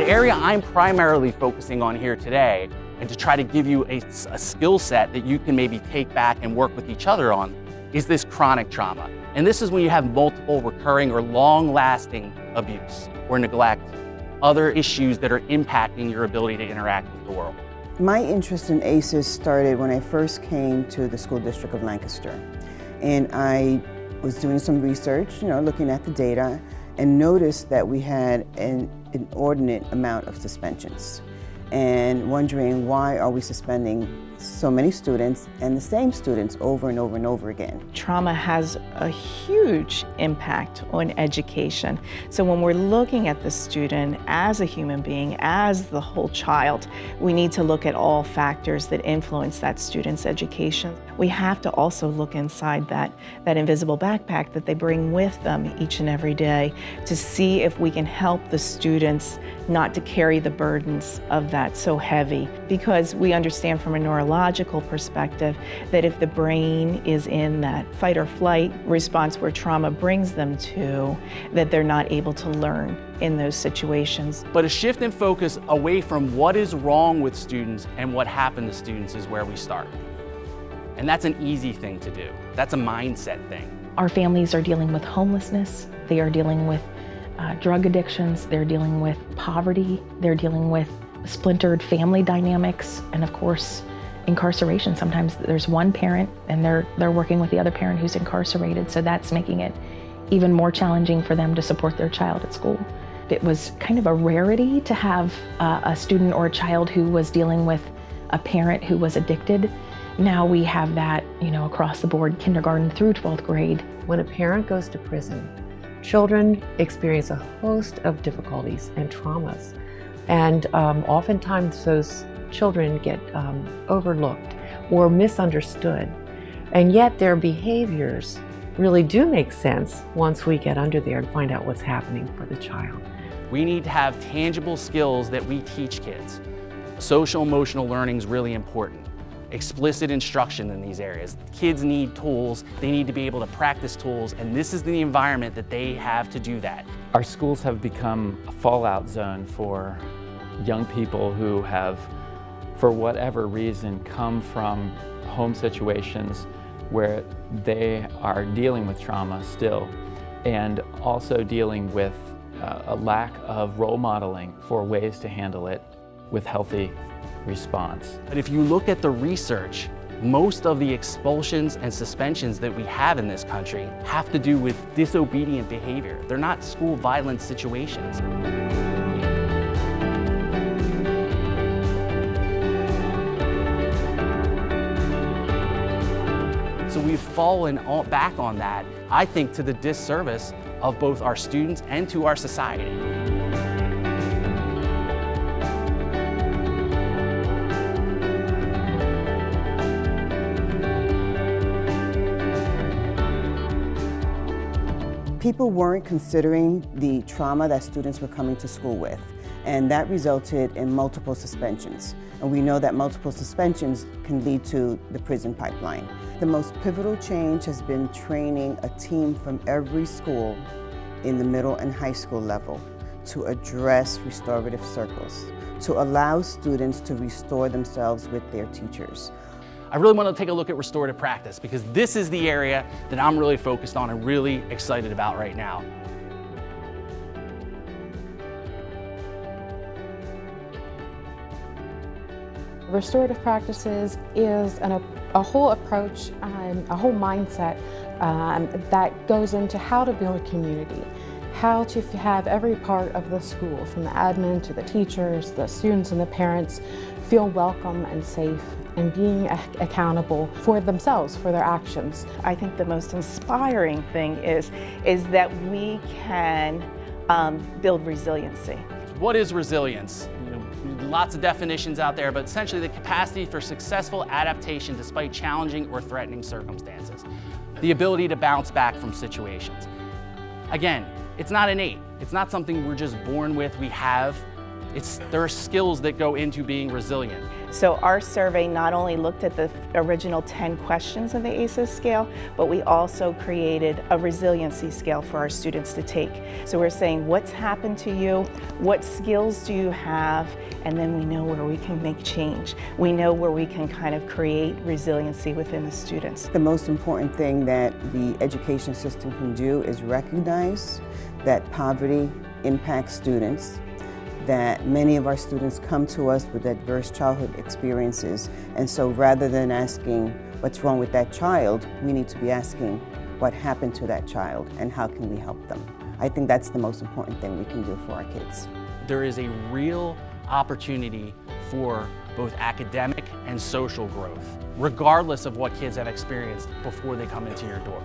The area I'm primarily focusing on here today, and to try to give you a skill set that you can maybe take back and work with each other on, is this chronic trauma. And this is when you have multiple recurring or long-lasting abuse or neglect, other issues that are impacting your ability to interact with the world. My interest in ACEs started when I first came to the school district of Lancaster. And I was doing some research, looking at the data, and noticed that we had an inordinate amount of suspensions. And wondering, why are we suspending so many students and the same students over and over and over again? Trauma has a huge impact on education. So when we're looking at the student as a human being, as the whole child, we need to look at all factors that influence that student's education. We have to also look inside that invisible backpack that they bring with them each and every day to see if we can help the students not to carry the burdens of that so heavy. Because we understand from a neurological perspective that if the brain is in that fight or flight response where trauma brings them to, that they're not able to learn in those situations. But a shift in focus away from what is wrong with students and what happened to students is where we start. And that's an easy thing to do. That's a mindset thing. Our families are dealing with homelessness. They are dealing with drug addictions. They're dealing with poverty. They're dealing with splintered family dynamics. And of course, incarceration. Sometimes there's one parent and they're working with the other parent who's incarcerated. So that's making it even more challenging for them to support their child at school. It was kind of a rarity to have a student or a child who was dealing with a parent who was addicted. Now we have that, across the board, kindergarten through 12th grade. When a parent goes to prison, children experience a host of difficulties and traumas. And oftentimes those children get overlooked or misunderstood. And yet their behaviors really do make sense once we get under there and find out what's happening for the child. We need to have tangible skills that we teach kids. Social emotional learning is really important. Explicit instruction in these areas. Kids need tools, they need to be able to practice tools, and this is the environment that they have to do that. Our schools have become a fallout zone for young people who have, for whatever reason, come from home situations where they are dealing with trauma still, and also dealing with a lack of role modeling for ways to handle it with healthy response. But if you look at the research, most of the expulsions and suspensions that we have in this country have to do with disobedient behavior. They're not school violence situations. So we've fallen back on that, I think, to the disservice of both our students and to our society. People weren't considering the trauma that students were coming to school with, and that resulted in multiple suspensions. And we know that multiple suspensions can lead to the prison pipeline. The most pivotal change has been training a team from every school in the middle and high school level to address restorative circles, to allow students to restore themselves with their teachers. I really want to take a look at restorative practice because this is the area that I'm really focused on and really excited about right now. Restorative practices is a whole approach, a whole mindset that goes into how to build a community, how to have every part of the school, from the admin to the teachers, the students and the parents, feel welcome and safe and being accountable for themselves, for their actions. I think the most inspiring thing is that we can build resiliency. What is resilience? Lots of definitions out there, but essentially the capacity for successful adaptation despite challenging or threatening circumstances. The ability to bounce back from situations. Again, it's not innate. It's not something we're just born with. We have There are skills that go into being resilient. So our survey not only looked at the original 10 questions of the ACEs scale, but we also created a resiliency scale for our students to take. So we're saying, what's happened to you? What skills do you have? And then we know where we can make change. We know where we can kind of create resiliency within the students. The most important thing that the education system can do is recognize that poverty impacts students, that many of our students come to us with adverse childhood experiences, and so rather than asking what's wrong with that child, we need to be asking what happened to that child and how can we help them. I think that's the most important thing we can do for our kids. There is a real opportunity for both academic and social growth, regardless of what kids have experienced before they come into your door.